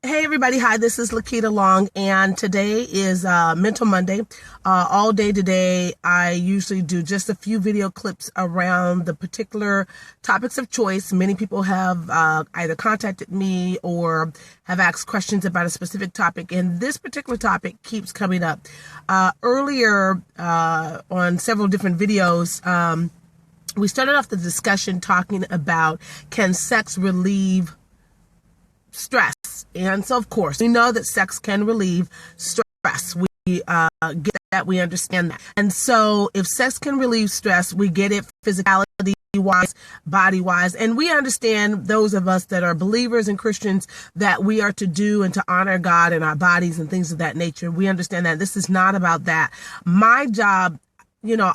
Hey everybody, hi, this is Lakita Long, and today is Mental Monday. All day today, I usually do just a few video clips around the particular topics of choice. Many people have either contacted me or have asked questions about a specific topic, and this particular topic keeps coming up. Earlier on several different videos, we started off the discussion talking about, can sex relieve stress? And so, of course, we know that sex can relieve stress. We get that. We understand that. And so if sex can relieve stress, we get it physicality-wise, body-wise. And we understand, those of us that are believers and Christians, that we are to do and to honor God in our bodies and things of that nature. We understand that this is not about that. My job,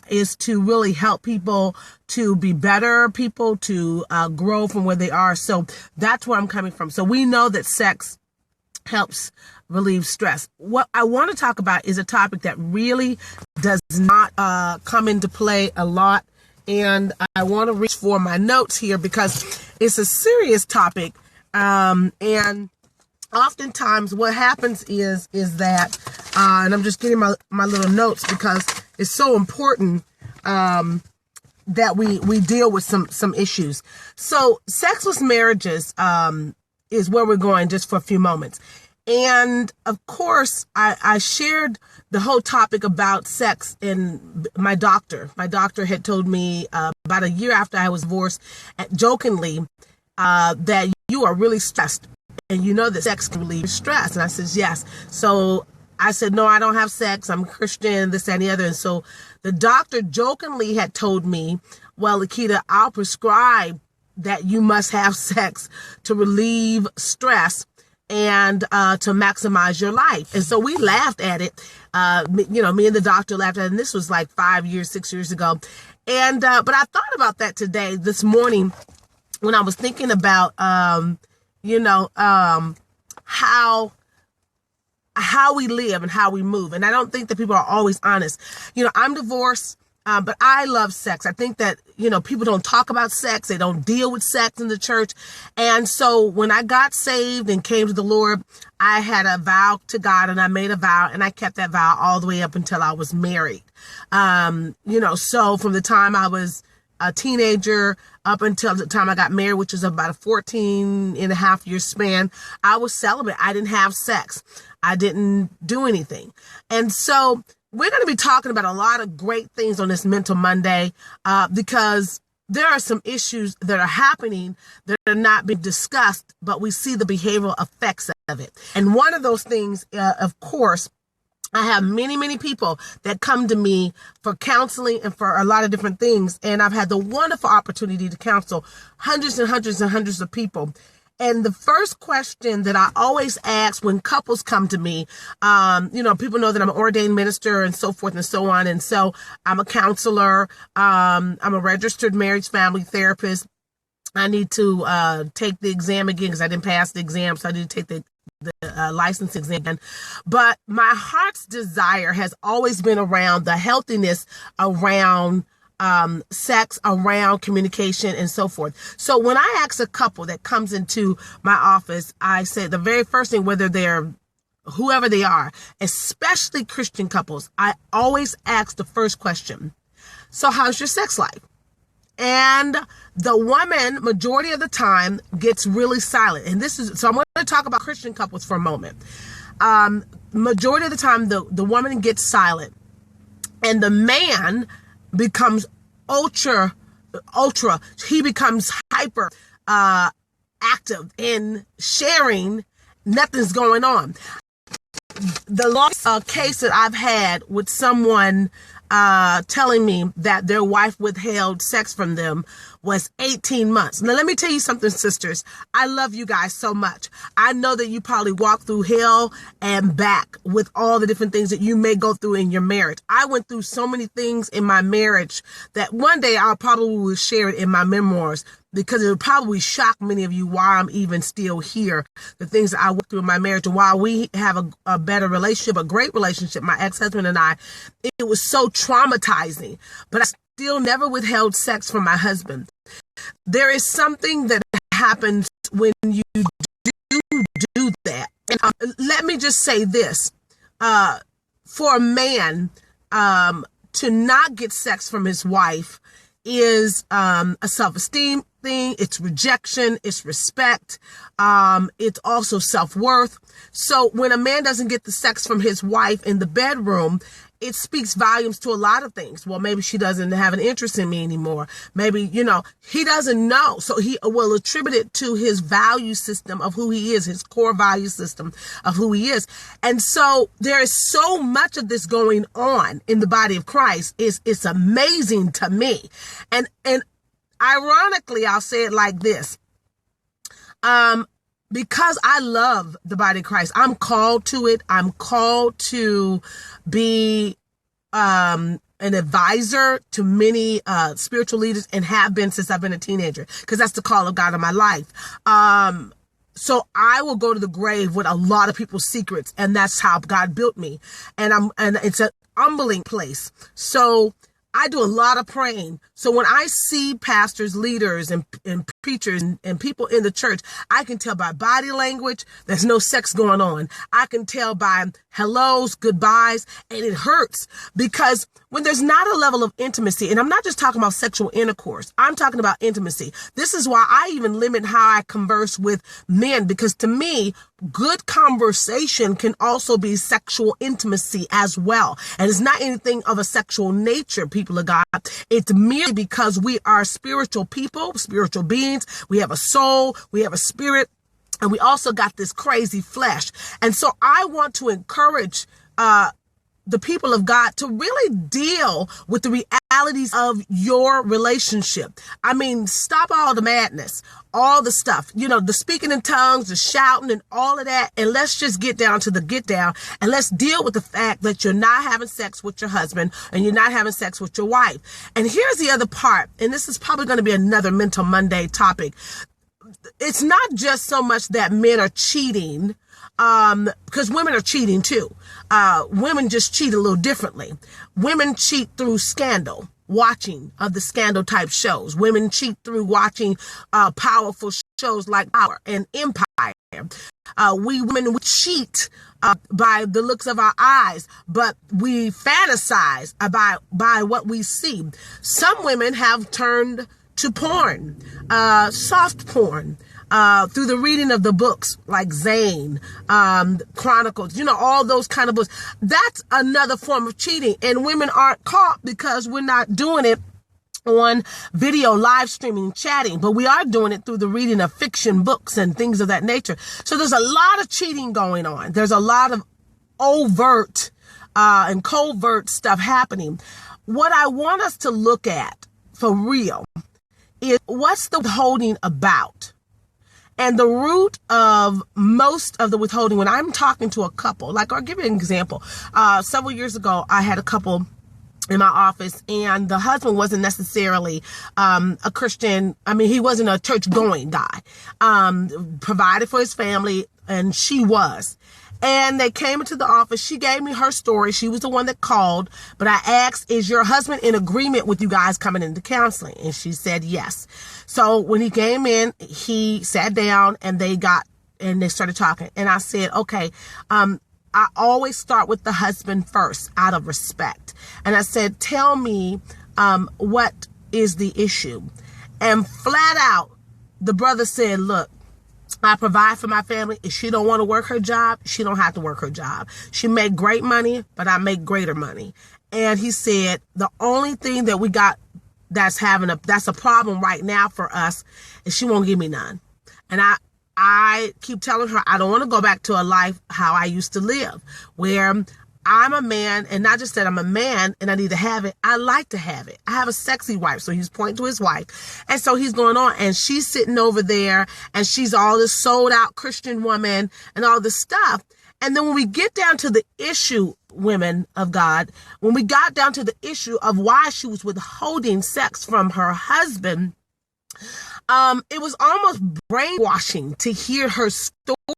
is to really help people to be better people, to grow from where they are. So that's where I'm coming from. So we know that sex helps relieve stress. What I want to talk about is a topic that really does not come into play a lot. And I want to reach for my notes here because it's a serious topic. And oftentimes what happens is that, and I'm just getting my little notes because it's so important that we deal with some issues. So sexless marriages is where we're going just for a few moments. And of course, I shared the whole topic about sex in my doctor. My doctor had told me about a year after I was divorced, jokingly, that you are really stressed. And you know that sex can relieve stress. And I said, yes. So I said, no, I don't have sex. I'm a Christian, this, that, and the other. And so the doctor jokingly had told me, well, Lakita, I'll prescribe that you must have sex to relieve stress and to maximize your life. And so we laughed at it. Me and the doctor laughed at it. And this was like 6 years ago. And but I thought about that today, this morning, when I was thinking about, how we live and how we move. And I don't think that people are always honest. I'm divorced, but I love sex. I think that, people don't talk about sex. They don't deal with sex in the church. And so when I got saved and came to the Lord, I had a vow to God, and I made a vow, and I kept that vow all the way up until I was married. So from the time I was a teenager up until the time I got married, which was about a 14.5 year span, I was celibate. I didn't have sex. I didn't do anything. And so we're going to be talking about a lot of great things on this Mental Monday, because there are some issues that are happening that are not being discussed, but we see the behavioral effects of it. And one of those things, of course, I have many, many people that come to me for counseling and for a lot of different things. And I've had the wonderful opportunity to counsel hundreds and hundreds and hundreds of people. And the first question that I always ask when couples come to me, people know that I'm an ordained minister and so forth and so on. And so I'm a counselor. I'm a registered marriage family therapist. I need to take the exam again because I didn't pass the exam. So I need to take the license exam. But my heart's desire has always been around the healthiness around sex, around communication, and so forth. So when I ask a couple that comes into my office, I say the very first thing, whether they're whoever they are, especially Christian couples, I always ask the first question: so how's your sex life? And the woman, majority of the time, gets really silent. And so I'm going to talk about Christian couples for a moment. Majority of the time, the woman gets silent, and the man becomes ultra, he becomes hyper active in sharing. Nothing's going on. The last case that I've had with someone telling me that their wife withheld sex from them was 18 months. Now, let me tell you something, sisters. I love you guys so much. I know that you probably walked through hell and back with all the different things that you may go through in your marriage. I went through so many things in my marriage that one day I'll probably share it in my memoirs, because it would probably shock many of you why I'm even still here. The things that I went through in my marriage, and while we have a better relationship, a great relationship, my ex-husband and I, it was so traumatizing. But I still never withheld sex from my husband. There is something that happens when you do that. let me just say this. For a man to not get sex from his wife is a self-esteem thing. It's rejection. It's respect. It's also self-worth. So when a man doesn't get the sex from his wife in the bedroom, it speaks volumes to a lot of things. Well, maybe she doesn't have an interest in me anymore. Maybe, he doesn't know. So he will attribute it to his value system of who he is, his core value system of who he is. And so there is so much of this going on in the body of Christ. It's amazing to me. And ironically, I'll say it like this. Because I love the body of Christ, I'm called to it. I'm called to be an advisor to many spiritual leaders, and have been since I've been a teenager, because that's the call of God in my life. So I will go to the grave with a lot of people's secrets, and that's how God built me. And it's an humbling place. So I do a lot of praying. So when I see pastors, leaders, and preachers and people in the church, I can tell by body language there's no sex going on. I can tell by hellos, goodbyes, and it hurts, because when there's not a level of intimacy, and I'm not just talking about sexual intercourse, I'm talking about intimacy. This is why I even limit how I converse with men, because to me, good conversation can also be sexual intimacy as well. And it's not anything of a sexual nature, people of God. It's merely because we are spiritual people, spiritual beings. We have a soul, we have a spirit, and we also got this crazy flesh. And so I want to encourage the people of God to really deal with the realities of your relationship. I mean, stop all the madness, all the stuff, the speaking in tongues, the shouting, and all of that. And let's just get down to the get down, and let's deal with the fact that you're not having sex with your husband and you're not having sex with your wife. And here's the other part, and this is probably going to be another Mental Monday topic. It's not just so much that men are cheating, because women are cheating too. Women just cheat a little differently. Women cheat through scandal, watching of the scandal type shows. Women cheat through watching powerful shows like Power and Empire. We women, we cheat by the looks of our eyes, but we fantasize about by what we see. Some women have turned to porn, soft porn, through the reading of the books like Zane, Chronicles, all those kind of books. That's another form of cheating. And women aren't caught because we're not doing it on video, live streaming, chatting, but we are doing it through the reading of fiction books and things of that nature. So there's a lot of cheating going on. There's a lot of overt and covert stuff happening. What I want us to look at for real is, what's the withholding about? And the root of most of the withholding, when I'm talking to a couple, like, I'll give you an example. Several years ago, I had a couple in my office, and the husband wasn't necessarily a Christian. I mean, he wasn't a church going guy, provided for his family, and she was. And they came into the office. She gave me her story. She was the one that called. But I asked, is your husband in agreement with you guys coming into counseling? And she said yes. So when he came in, he sat down, and they started talking. And I said, okay, I always start with the husband first out of respect. And I said, tell me what is the issue? And flat out, the brother said, look, I provide for my family. If she don't want to work her job, she don't have to work her job. She make great money, but I make greater money. And he said, the only thing that we got that's a problem right now for us is she won't give me none. And I keep telling her, I don't want to go back to a life how I used to live, where I'm a man, and not just that I'm a man and I need to have it. I like to have it. I have a sexy wife. So he's pointing to his wife. And so he's going on, and she's sitting over there, and she's all this sold out Christian woman and all this stuff. And then when we get down to the issue, women of God, when we got down to the issue of why she was withholding sex from her husband, it was almost brainwashing to hear her story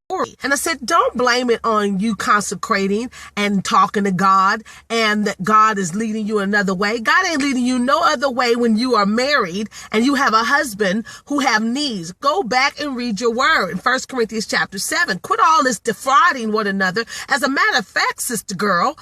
And I said, don't blame it on you consecrating and talking to God and that God is leading you another way. God ain't leading you no other way when you are married and you have a husband who have needs. Go back and read your word in 1 Corinthians chapter 7. Quit all this defrauding one another. As a matter of fact, sister girl,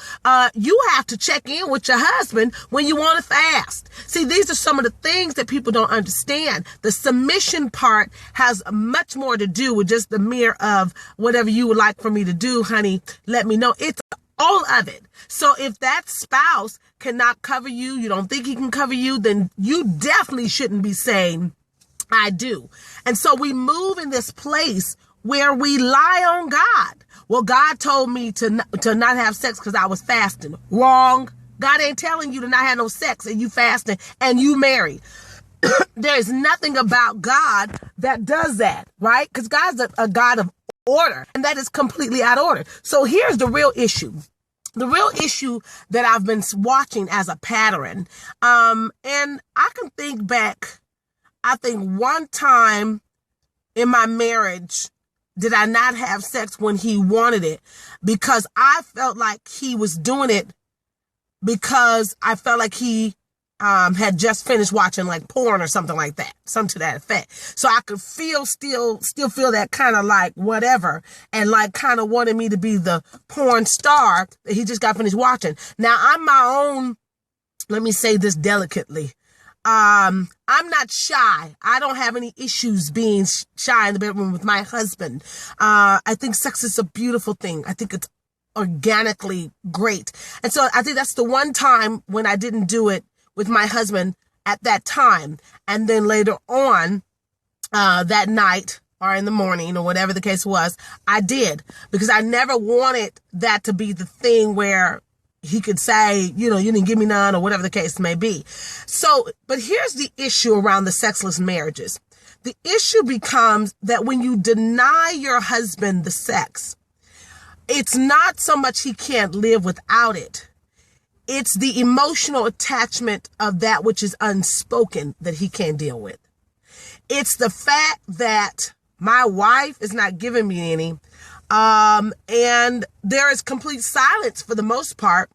you have to check in with your husband when you want to fast. See, these are some of the things that people don't understand. The submission part has much more to do with just the mere of whatever you would like for me to do, honey, let me know. It's all of it. So if that spouse cannot cover you, you don't think he can cover you, then you definitely shouldn't be saying, I do. And so we move in this place where we lie on God. Well, God told me to not have sex because I was fasting. Wrong. God ain't telling you to not have no sex and you fasting and you married. There is nothing about God that does that, right? Because God's a God of order, and that is completely out of order. So here's the real issue. The real issue that I've been watching as a pattern, and I can think back, I think one time in my marriage, did I not have sex when he wanted it? Because I felt like he was doing it because I felt like he had just finished watching like porn or something like that, something to that effect. So I could still feel that kind of like whatever, and like kind of wanted me to be the porn star that he just got finished watching. Now I'm my own, let me say this delicately. I'm not shy. I don't have any issues being shy in the bedroom with my husband. I think sex is a beautiful thing. I think it's organically great. And so I think that's the one time when I didn't do it with my husband at that time. And then later on, that night or in the morning or whatever the case was, I did, because I never wanted that to be the thing where he could say, you didn't give me none or whatever the case may be. So, but here's the issue around the sexless marriages. The issue becomes that when you deny your husband the sex, it's not so much he can't live without it. It's the emotional attachment of that which is unspoken that he can't deal with. It's the fact that my wife is not giving me any, and there is complete silence for the most part,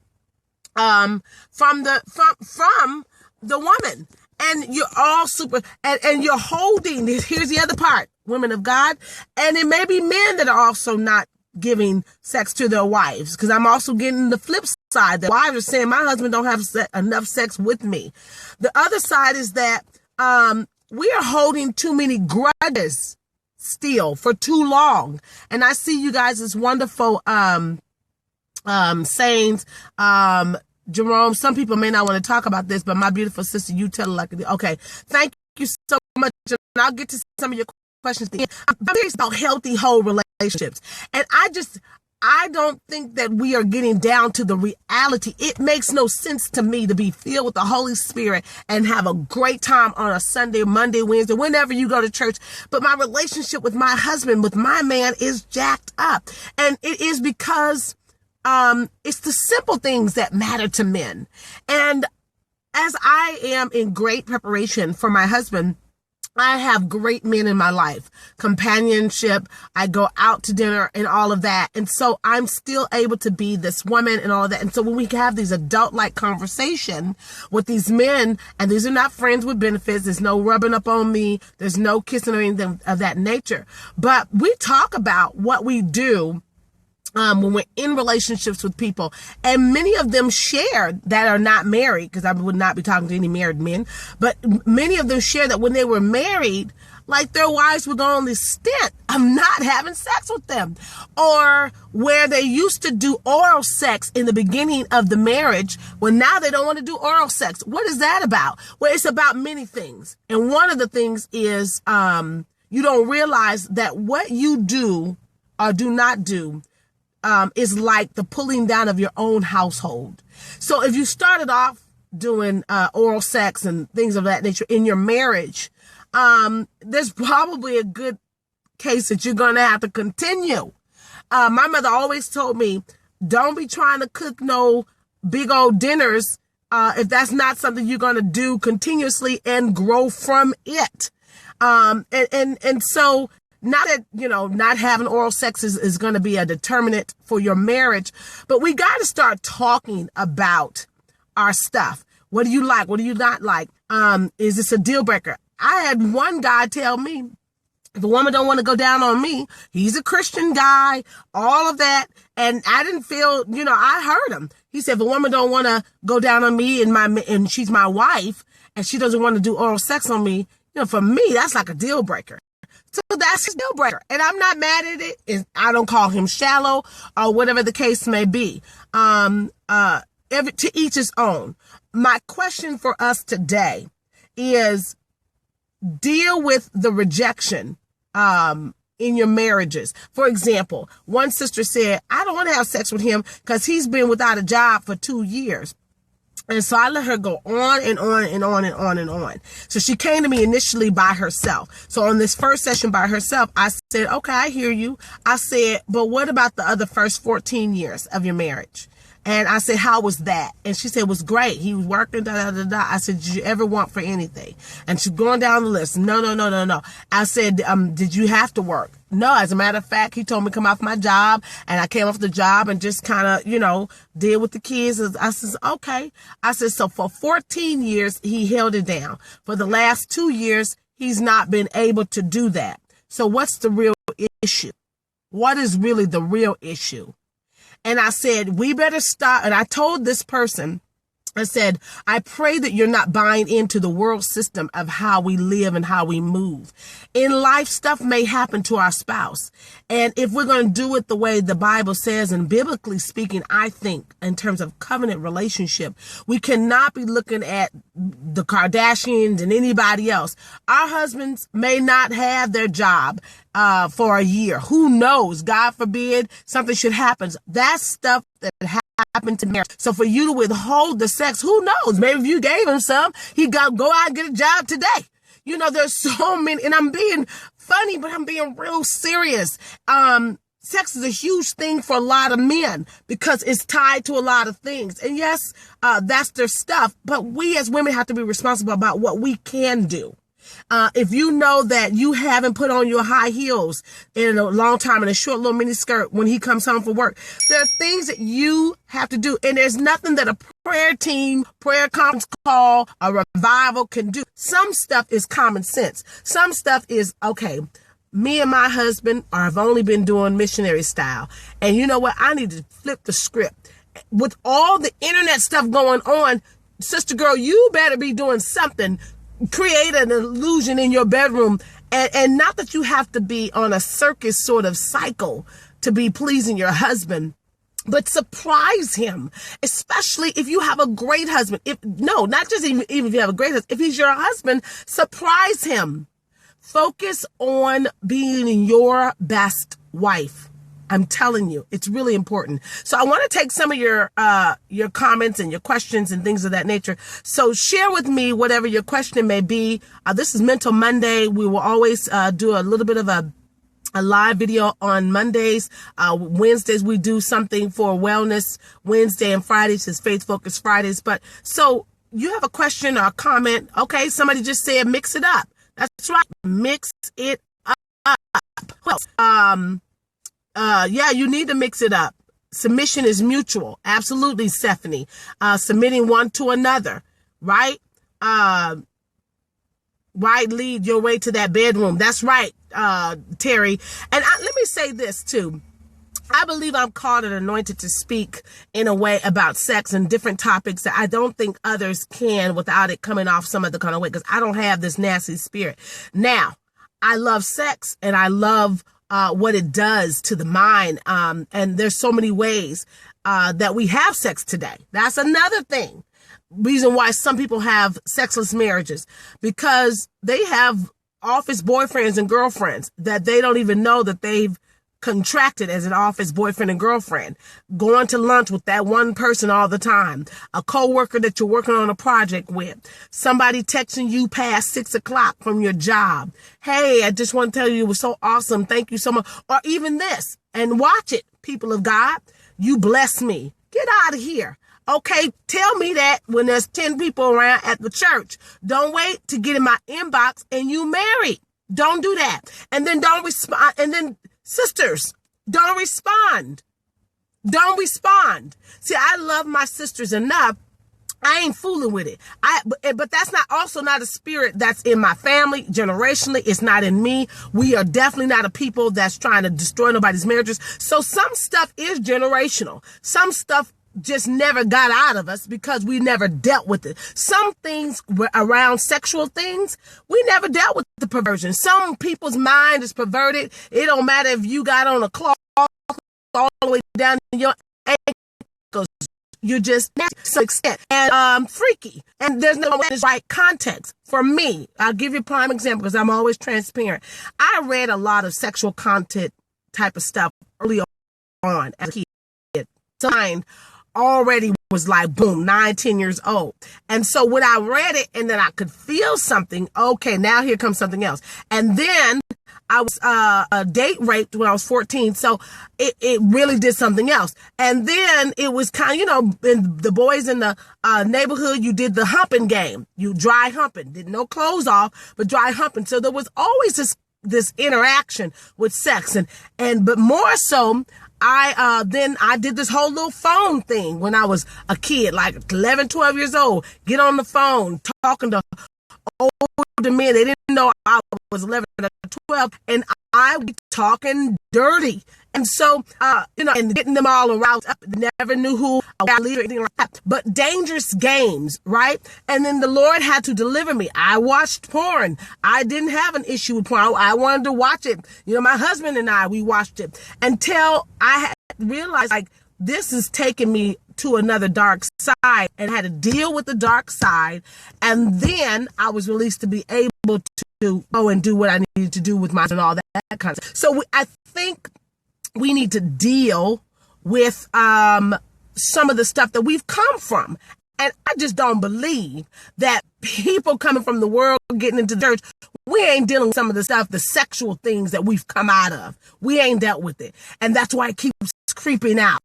from the woman. And you're all super, and you're holding, here's the other part, women of God, and it may be men that are also not giving sex to their wives, because I'm also getting the flip side that wives are saying my husband don't have enough sex with me. The other side is that we are holding too many grudges still for too long. And I see you guys as wonderful sayings. Jerome, some people may not want to talk about this, but my beautiful sister, you tell her like it is. Okay, thank you so much. And I'll get to some of your questions. I'm curious about healthy, whole relationships. And I don't think that we are getting down to the reality. It makes no sense to me to be filled with the Holy Spirit and have a great time on a Sunday, Monday, Wednesday, whenever you go to church. But my relationship with my husband, with my man, is jacked up. And it is because it's the simple things that matter to men. And as I am in great preparation for my husband, I have great men in my life, companionship. I go out to dinner and all of that. And so I'm still able to be this woman and all of that. And so when we have these adult-like conversation with these men, and these are not friends with benefits, there's no rubbing up on me, there's no kissing or anything of that nature. But we talk about what we do when we're in relationships with people, and many of them share that are not married, because I would not be talking to any married men, but many of them share that when they were married, like their wives would go on this stint of not having sex with them, or where they used to do oral sex in the beginning of the marriage, well, now they don't want to do oral sex. What is that about? Well, it's about many things. And one of the things is you don't realize that what you do or do not do is like the pulling down of your own household. So if you started off doing oral sex and things of that nature in your marriage, there's probably a good case that you're going to have to continue. My mother always told me, don't be trying to cook no big old dinners if that's not something you're going to do continuously and grow from it. And so Not that, not having oral sex is going to be a determinant for your marriage, but we got to start talking about our stuff. What do you like? What do you not like? Is this a deal breaker? I had one guy tell me, if a woman don't want to go down on me, he's a Christian guy, all of that. And I didn't feel, I heard him. He said, if a woman don't want to go down on me and she's my wife and she doesn't want to do oral sex on me, for me, that's like a deal breaker. So that's his deal breaker. And I'm not mad at it. I don't call him shallow or whatever the case may be. To each his own. My question for us today is, deal with the rejection in your marriages. For example, one sister said, I don't want to have sex with him because he's been without a job for 2 years. And so I let her go on and on and on and on and on. So she came to me initially by herself. So on this first session by herself, I said, okay, I hear you. I said, but what about the other first 14 years of your marriage? And I said, how was that? And she said, it was great. He was working, I said, did you ever want for anything? And she's going down the list. No. I said, did you have to work? No, as a matter of fact, he told me to come off my job, and I came off the job and just kind of, deal with the kids. I said, okay. I said, so for 14 years, he held it down. For the last 2 years, he's not been able to do that. So what's the real issue? What is really the real issue? And I said, we better stop. And I told this person, I said, I pray that you're not buying into the world system of how we live and how we move. In life, stuff may happen to our spouse. And if we're going to do it the way the Bible says, and biblically speaking, I think in terms of covenant relationship, we cannot be looking at the Kardashians and anybody else. Our husbands may not have their job for a year. Who knows? God forbid something should happen. That's stuff that happened to marriage. So for you to withhold the sex, who knows? Maybe if you gave him some, he'd go out and get a job today. There's so many, and I'm being funny, but I'm being real serious. Sex is a huge thing for a lot of men because it's tied to a lot of things. And yes, that's their stuff, but we as women have to be responsible about what we can do. If you know that you haven't put on your high heels in a long time in a short little mini skirt when he comes home from work, there are things that you have to do. And there's nothing that a prayer team, prayer conference call, a revival can do. Some stuff is common sense. Some stuff is, okay, me and my husband have only been doing missionary style. And you know what? I need to flip the script. With all the internet stuff going on, sister girl, you better be doing something. Create an illusion in your bedroom, and not that you have to be on a circus sort of cycle to be pleasing your husband, but surprise him, especially if you have a great husband. Not just even if you have a great husband, if he's your husband, surprise him. Focus on being your best wife. I'm telling you, it's really important. So I want to take some of your comments and your questions and things of that nature. So share with me whatever your question may be. This is Mental Monday. We will always do a little bit of a live video on Mondays. Wednesdays, we do something for Wellness Wednesday, and Fridays is Faith Focused Fridays. But so you have a question or a comment. Okay, somebody just said, mix it up. That's right. Mix it up. Well, yeah, you need to mix it up. Submission is mutual. Absolutely, Stephanie. Submitting one to another, right? Right, lead your way to that bedroom. That's right, Terry. And let me say this too. I believe I'm called and anointed to speak in a way about sex and different topics that I don't think others can without it coming off some other kind of way, because I don't have this nasty spirit. Now, I love sex and I love what it does to the mind. And there's so many ways that we have sex today. That's another thing. Reason why some people have sexless marriages, because they have office boyfriends and girlfriends that they don't even know that they've contracted as an office boyfriend and girlfriend, going to lunch with that one person all the time, a coworker that you're working on a project with, somebody texting you past 6 o'clock from your job. Hey, I just want to tell you it was so awesome. Thank you so much. Or even this, and watch it, people of God. You bless me. Get out of here. Okay, tell me that when there's 10 people around at the church. Don't wait to get in my inbox and you married. Don't do that. And then don't respond. And then sisters, don't respond. Don't respond. See, I love my sisters enough. I ain't fooling with it. But that's not a spirit that's in my family generationally. It's not in me. We are definitely not a people that's trying to destroy nobody's marriages. So some stuff is generational. Some stuff just never got out of us because we never dealt with it. Some things around sexual things, we never dealt with the perversion. Some people's mind is perverted. It don't matter if you got on a cloth all the way down in your ankles. You're just to some extent and freaky. And there's no right context. For me, I'll give you a prime example because I'm always transparent. I read a lot of sexual content type of stuff early on as a kid. Mind already was like, boom, 9-10 years old. And so when I read it and then I could feel something, okay, now here comes something else. And then I was date raped when I was 14. So it really did something else. And then it was kind of, in the boys in the neighborhood, you did the humping game. You dry humping. Did no clothes off, but dry humping. So there was always this interaction with sex. But more so, I did this whole little phone thing when I was a kid, like 11, 12 years old. Get on the phone, talking to older men. They didn't know I was 11 or 12, and I was talking dirty. And so, and getting them all aroused up, never knew who I was or anything like that. But dangerous games, right? And then the Lord had to deliver me. I watched porn. I didn't have an issue with porn. I wanted to watch it. My husband and I, we watched it until I had realized, like, this is taking me to another dark side, and had to deal with the dark side. And then I was released to be able to go and do what I needed to do with my and all that kind of stuff. So I think we need to deal with some of the stuff that we've come from. And I just don't believe that people coming from the world getting into the church, we ain't dealing with some of the stuff, the sexual things that we've come out of. We ain't dealt with it. And that's why it keeps creeping out.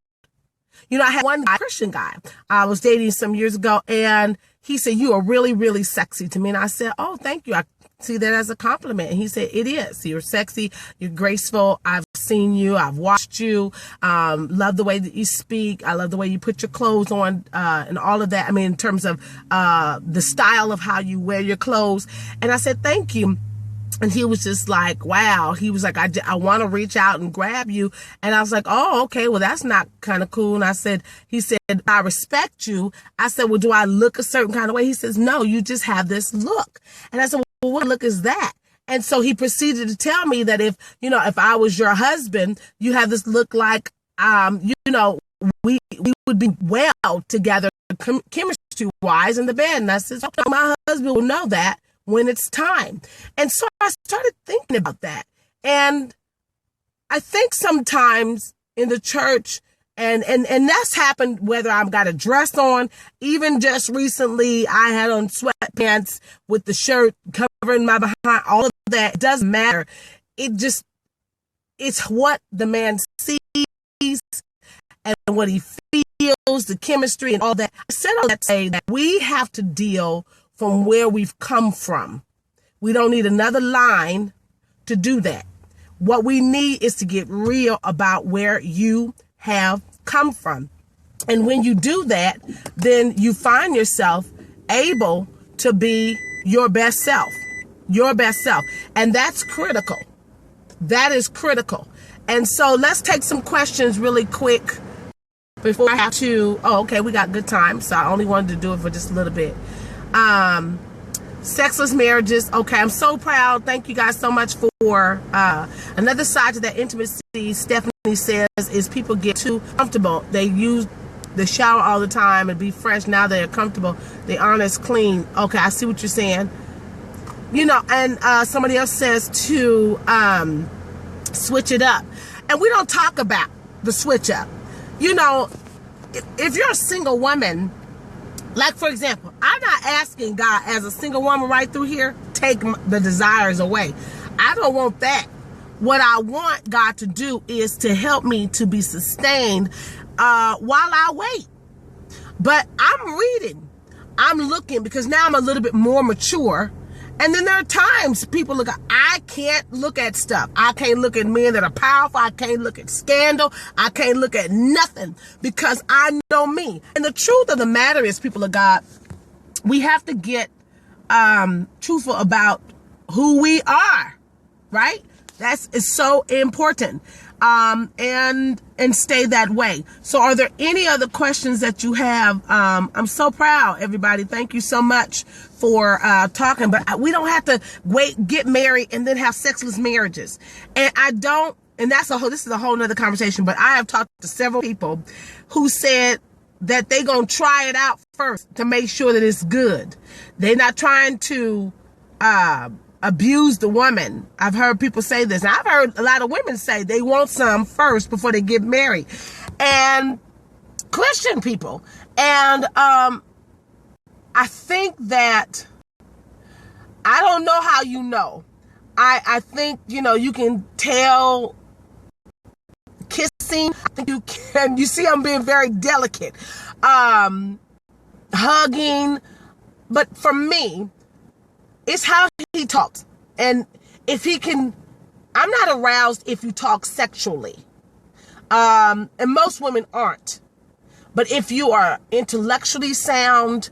I had one Christian guy I was dating some years ago, and he said, "You are really, really sexy to me." And I said, "Oh, thank you. I see that as a compliment." And he said, "It is. You're sexy. You're graceful. I've seen you. I've watched you. Love the way that you speak. I love the way you put your clothes on and all of that. I mean, in terms of the style of how you wear your clothes." And I said, "Thank you." And he was just like, wow. He was like, I want to reach out and grab you. And I was like, oh, okay, well, that's not kind of cool. And he said, "I respect you." I said, "Well, do I look a certain kind of way?" He says, "No, you just have this look." And I said, "Well, what look is that?" And so he proceeded to tell me that if I was your husband, you have this look like, we would be well together chemistry wise in the bed. And I said, "Okay, my husband will know that when it's time." And so I started thinking about that. And I think sometimes in the church, and that's happened whether I've got a dress on. Even just recently, I had on sweatpants with the shirt covering my behind, all of that. It doesn't matter. It's what the man sees and what he feels, the chemistry and all that. I said all that to say that we have to deal from where we've come from. We don't need another line to do that. What we need is to get real about where you have come from. And when you do that, then you find yourself able to be your best self. Your best self. And that's critical. That is critical. And so let's take some questions really quick before I have to. Oh, okay, we got good time. So I only wanted to do it for just a little bit. Sexless Marriages. Okay, I'm so proud. Thank you guys so much for another side to that intimacy. Stephanie says is people get too comfortable. They use the shower all the time and be fresh. Now they're comfortable. They aren't as clean. Okay, I see what you're saying. And somebody else says to switch it up. And we don't talk about the switch up. If you're a single woman, like, for example, I'm not asking God as a single woman right through here, take the desires away. I don't want that. What I want God to do is to help me to be sustained while I wait. But I'm reading. I'm looking because now I'm a little bit more mature. And then there are times people look at, I can't look at stuff. I can't look at men that are powerful. I can't look at scandal. I can't look at nothing because I know me. And the truth of the matter is, people of God, we have to get truthful about who we are, right? It's so important. And stay that way. So are there any other questions that you have? I'm so proud, everybody. Thank you so much for talking, but we don't have to get married and then have sexless marriages. And this is a whole nother conversation, but I have talked to several people who said that they gonna try it out first to make sure that it's good. They're not trying to abuse the woman. I've heard people say this, and I've heard a lot of women say they want some first before they get married, and Christian people. And I think that, I don't know how you know. I think, you can tell kissing. I think you can. You see, I'm being very delicate. Hugging. But for me, it's how he talks. And if he can, I'm not aroused if you talk sexually. And most women aren't. But if you are intellectually sound,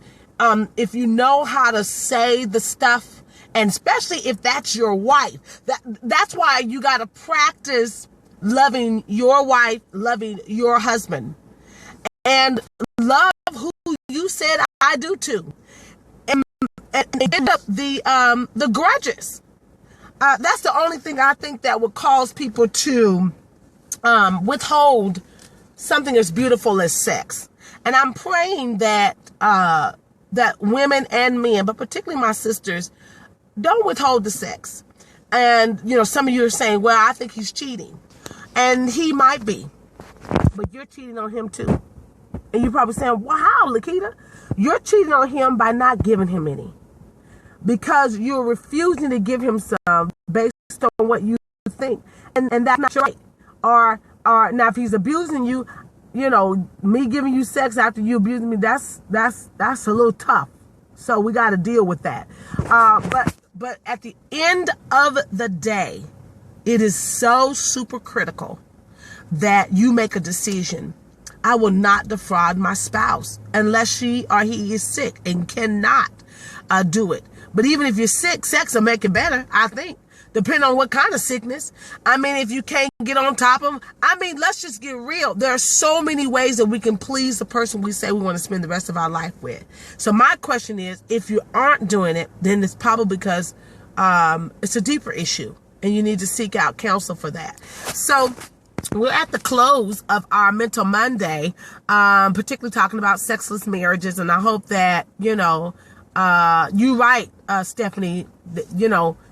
if you know how to say the stuff, and especially if that's your wife, that's why you got to practice loving your wife, loving your husband, and love who you said I do to. And end up the grudges. That's the only thing I think that would cause people to withhold something as beautiful as sex. And I'm praying that that women and men, but particularly my sisters, don't withhold the sex. And some of you are saying, well, I think he's cheating. And he might be, but you're cheating on him too. And you're probably saying, well, how, Lakita? You're cheating on him by not giving him any. Because you're refusing to give him some based on what you think. And that's not right. Or now if he's abusing you, me giving you sex after you abusing me, that's a little tough. So we got to deal with that. But at the end of the day, it is so super critical that you make a decision. I will not defraud my spouse unless she or he is sick and cannot do it. But even if you're sick, sex will make it better, I think. Depending on what kind of sickness. I mean, if you can't get on top of them. I mean, let's just get real. There are so many ways that we can please the person we say we want to spend the rest of our life with. So my question is, if you aren't doing it, then it's probably because it's a deeper issue. And you need to seek out counsel for that. So we're at the close of our Mental Monday, particularly talking about sexless marriages. And I hope that, you're right, Stephanie,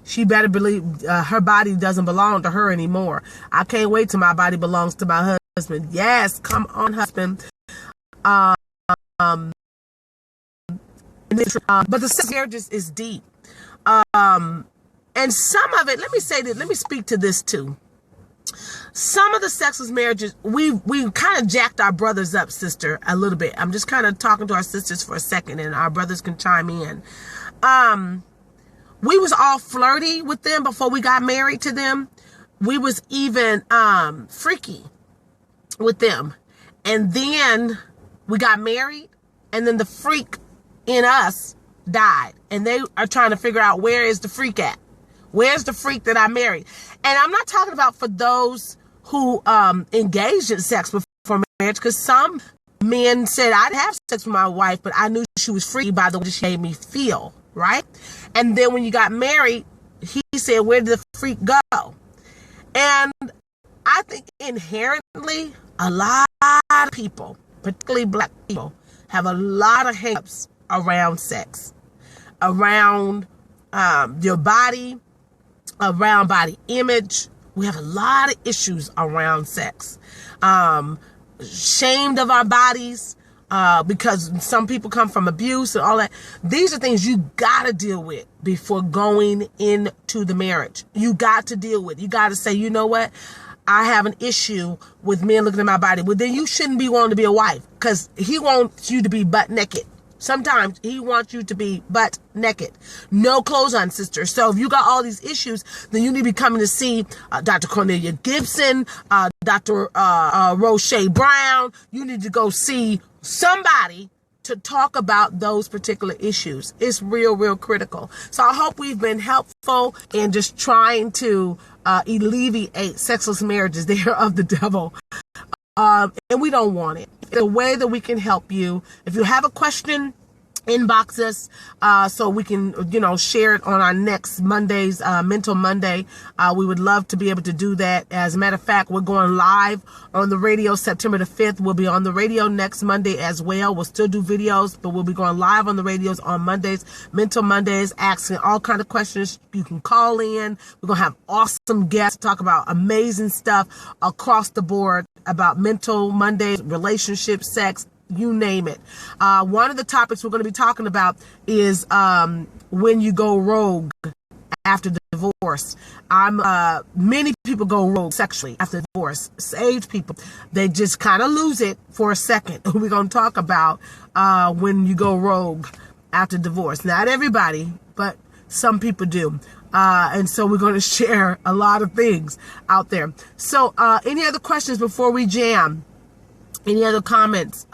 she better believe her body doesn't belong to her anymore. I can't wait till my body belongs to my husband. Yes, come on, husband. But the sex marriages is deep. And some of it, let me speak to this too. Some of the sexless marriages, we kind of jacked our brothers up, sister, a little bit. I'm just kind of talking to our sisters for a second, and our brothers can chime in. We was all flirty with them before we got married to them. We was even freaky with them. And then we got married, and then the freak in us died. And they are trying to figure out, where is the freak at? Where's the freak that I married? And I'm not talking about for those who engaged in sex before marriage, because some men said, I'd have sex with my wife, but I knew she was freaky by the way she made me feel, right? And then when you got married, he said, where did the freak go? And I think inherently, a lot of people, particularly black people, have a lot of hang-ups around sex, around your body, around body image. We have a lot of issues around sex. Shamed of our bodies, because some people come from abuse and all that. These are things you gotta deal with before going into the marriage. You got to deal with. You got to say, you know what? I have an issue with men looking at my body. Well, then you shouldn't be wanting to be a wife, because he wants you to be butt naked Sometimes he wants you to be butt naked. No clothes on, sister. So if you got all these issues, then you need to be coming to see Dr. Cornelia Gibson, Dr. Roche Brown. You need to go see somebody to talk about those particular issues. It's real critical. So I hope we've been helpful in just trying to alleviate sexless marriages. They are of the devil. And we don't want it. It's a way that we can help you. If you have a question, inbox us so we can, share it on our next Monday's Mental Monday. We would love to be able to do that. As a matter of fact, we're going live on the radio September the 5th. We'll be on the radio next Monday as well. We'll still do videos, but we'll be going live on the radios on Mondays, Mental Mondays, asking all kinds of questions. You can call in. We're going to have awesome guests talk about amazing stuff across the board about Mental Mondays, relationships, sex, you name it. One of the topics we're going to be talking about is when you go rogue after the divorce. Many people go rogue sexually after divorce. Saved people, they just kind of lose it for a second. We're going to talk about when you go rogue after divorce. Not everybody, but some people do. And so we're going to share a lot of things out there. So any other questions before we jam? Any other comments?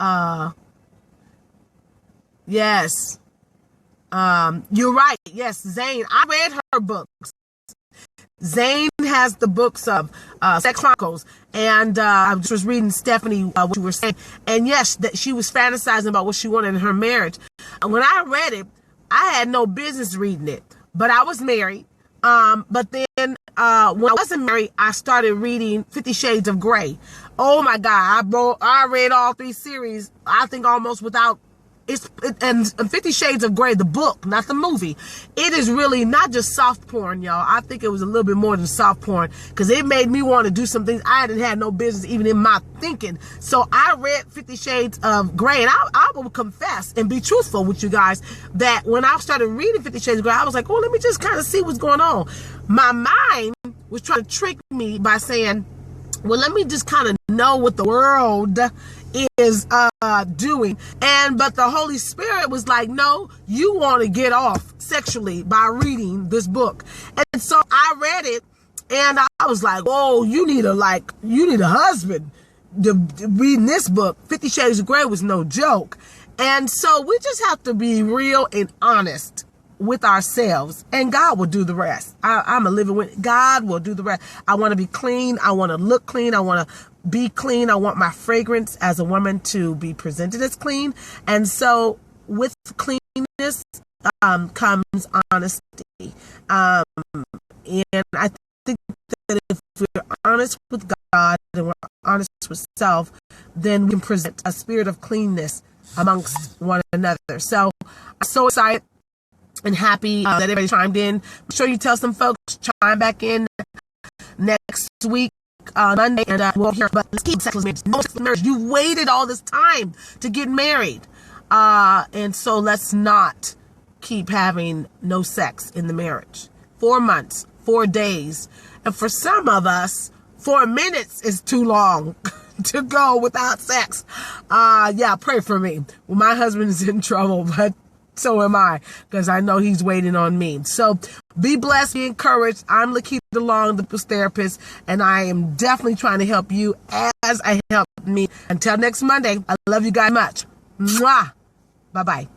Yes. You're right. Yes, Zane. I read her books. Zane has the books of Sex Chronicles. And I just was reading Stephanie, what you were saying. And yes, that she was fantasizing about what she wanted in her marriage. And when I read it, I had no business reading it. But I was married. But then when I wasn't married, I started reading 50 Shades of Grey. Oh my God, I read all 3 series, I think almost without, and 50 Shades of Grey, the book, not the movie. It is really not just soft porn, y'all. I think it was a little bit more than soft porn, because it made me want to do some things I didn't have no business even in my thinking. So I read 50 Shades of Grey, and I will confess and be truthful with you guys that when I started reading 50 Shades of Grey, I was like, oh, let me just kind of see what's going on. My mind was trying to trick me by saying, well, let me just kind of know what the world is doing. But the Holy Spirit was like, no, you want to get off sexually by reading this book. And so I read it, and I was like, oh, you need a husband to reading this book. 50 Shades of Grey was no joke. And so we just have to be real and honest with ourselves, and God will do the rest. I'm a living witness. God will do the rest. I want to be clean. I want to look clean. I want to be clean. I want my fragrance as a woman to be presented as clean. And so with cleanness comes honesty. And I think that if we're honest with God and we're honest with self, then we can present a spirit of cleanness amongst one another. So I'm so excited and happy that everybody chimed in. I'm sure you tell some folks chime back in next week on Monday, and we'll hear. But let's keep sexless marriage. No sexless marriage. You waited all this time to get married, and so let's not keep having no sex in the marriage. 4 months, 4 days, and for some of us, 4 minutes is too long to go without sex. Yeah, pray for me. Well, my husband is in trouble, but so am I, because I know he's waiting on me. So be blessed, be encouraged. I'm Lakita Long, the therapist, and I am definitely trying to help you as I help me. Until next Monday, I love you guys much. Mwah. Bye-bye.